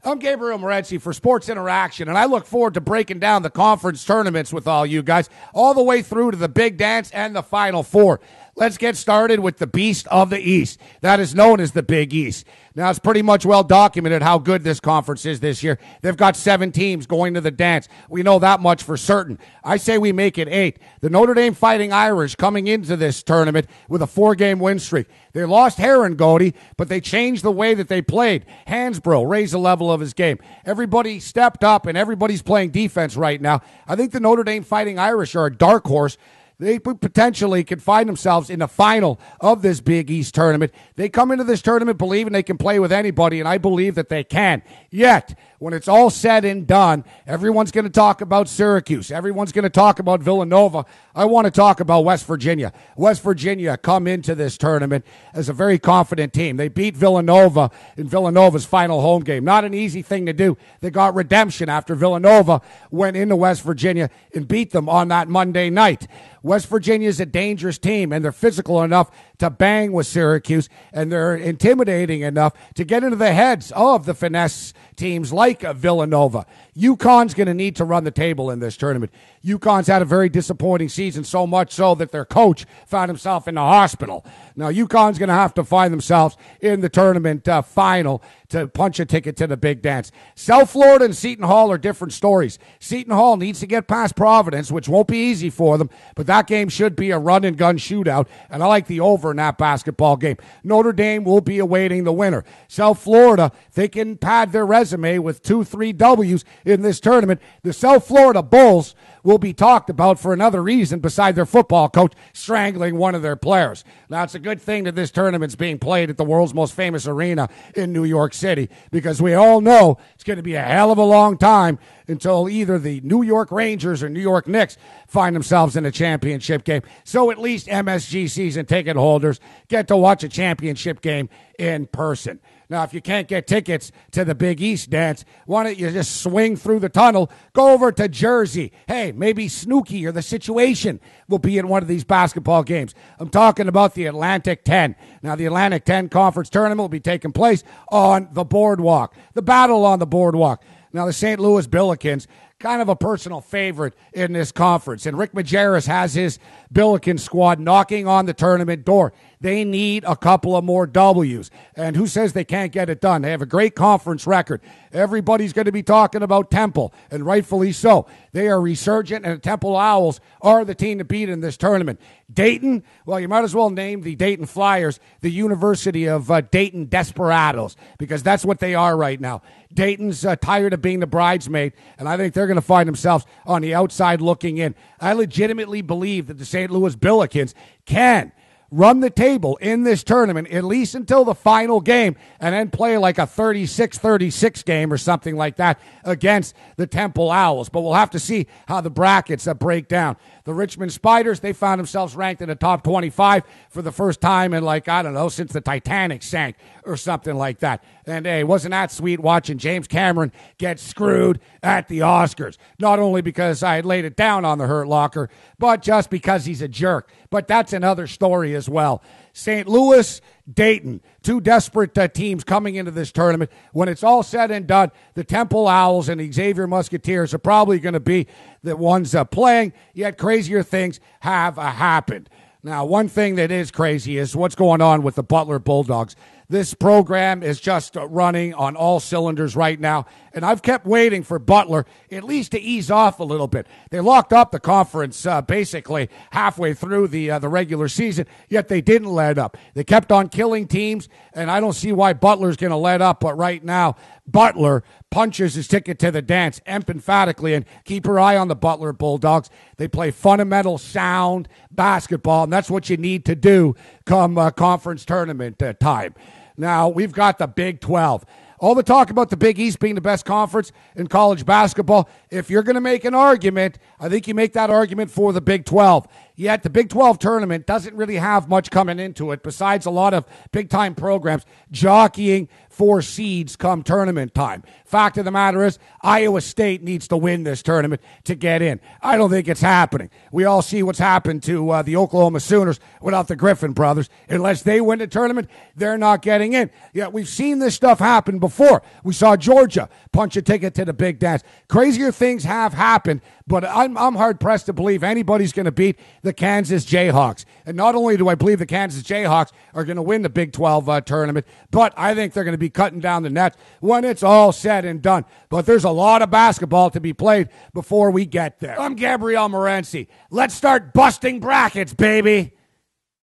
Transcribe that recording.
I'm Gabe Morency for Sports Interaction, and I look forward to breaking down the conference tournaments with all you guys, all the way through to the Big Dance and the Final Four. Let's get started with the Beast of the East. That is known as the Big East. Now, it's pretty much well documented how good this conference is this year. They've got 7 teams going to the dance. We know that much for certain. I say we make it 8. The Notre Dame Fighting Irish coming into this tournament with a 4-game win streak. They lost Herringody, but they changed the way that they played. Hansbrough raised the level of his game. Everybody stepped up, and everybody's playing defense right now. I think the Notre Dame Fighting Irish are a dark horse. They potentially could find themselves in the final of this Big East tournament. They come into this tournament believing they can play with anybody, and I believe that they can. Yet, when it's all said and done, everyone's going to talk about Syracuse. Everyone's going to talk about Villanova. I want to talk about West Virginia. West Virginia come into this tournament as a very confident team. They beat Villanova in Villanova's final home game. Not an easy thing to do. They got redemption after Villanova went into West Virginia and beat them on that Monday night. West Virginia is a dangerous team, and they're physical enough to bang with Syracuse, and they're intimidating enough to get into the heads of the finesse teams like Villanova. UConn's going to need to run the table in this tournament. UConn's had a very disappointing season, so much so that their coach found himself in the hospital. Now, UConn's going to have to find themselves in the tournament final to punch a ticket to the Big Dance. South Florida and Seton Hall are different stories. Seton Hall needs to get past Providence, which won't be easy for them, but that game should be a run-and-gun shootout, and I like the over in that basketball game. Notre Dame will be awaiting the winner. South Florida, they can pad their resume with 2-3 W's in this tournament. The South Florida Bulls will be talked about for another reason beside their football coach strangling one of their players. Now, it's a good thing that this tournament's being played at the world's most famous arena in New York City, because we all know it's going to be a hell of a long time until either the New York Rangers or New York Knicks find themselves in a championship game. So at least MSG season ticket holders get to watch a championship game in person. Now, if you can't get tickets to the Big East dance, why don't you just swing through the tunnel, go over to Jersey. Hey, maybe Snooki or the Situation will be in one of these basketball games. I'm talking about the Atlantic 10. Now, the Atlantic 10 Conference Tournament will be taking place on the boardwalk. The battle on the boardwalk. Now, the St. Louis Billikens, kind of a personal favorite in this conference. And Rick Majerus has his Billiken squad knocking on the tournament door. They need a couple of more W's. And who says they can't get it done? They have a great conference record. Everybody's going to be talking about Temple, and rightfully so. They are resurgent, and the Temple Owls are the team to beat in this tournament. Dayton, well, you might as well name the Dayton Flyers the University of Dayton Desperados, because that's what they are right now. Dayton's tired of being the bridesmaid, and I think they're going to find themselves on the outside looking in. I legitimately believe that the St. Louis Billikens can run the table in this tournament, at least until the final game, and then play like a 36-36 game or something like that against the Temple Owls. But we'll have to see how the brackets break down. The Richmond Spiders, they found themselves ranked in the top 25 for the first time in, since the Titanic sank or something like that. And, hey, wasn't that sweet watching James Cameron get screwed at the Oscars? Not only because I had laid it down on the Hurt Locker, but just because he's a jerk. But that's another story as well. St. Louis, Dayton, 2 desperate teams coming into this tournament. When it's all said and done, the Temple Owls and the Xavier Musketeers are probably going to be the ones playing, yet crazier things have happened. Now, one thing that is crazy is what's going on with the Butler Bulldogs. This program is just running on all cylinders right now, and I've kept waiting for Butler at least to ease off a little bit. They locked up the conference basically halfway through the regular season, yet they didn't let up. They kept on killing teams, and I don't see why Butler's going to let up, but right now, Butler punches his ticket to the dance emphatically, and keep your eye on the Butler Bulldogs. They play fundamental, sound basketball, and that's what you need to do come conference tournament time. Now, we've got the Big 12. All the talk about the Big East being the best conference in college basketball, if you're going to make an argument, I think you make that argument for the Big 12. Yet the Big 12 tournament doesn't really have much coming into it besides a lot of big-time programs jockeying for seeds come tournament time. Fact of the matter is, Iowa State needs to win this tournament to get in. I don't think it's happening. We all see what's happened to the Oklahoma Sooners without the Griffin brothers. Unless they win the tournament, they're not getting in. Yeah, we've seen this stuff happen before. We saw Georgia punch a ticket to the Big Dance. Crazier things have happened, but I'm hard-pressed to believe anybody's going to beat the Kansas Jayhawks. And not only do I believe the Kansas Jayhawks are going to win the Big 12 tournament, but I think they're going to be cutting down the nets when it's all said and done. But there's a lot of basketball to be played before we get there. I'm Gabriel Morency. Let's start busting brackets, baby.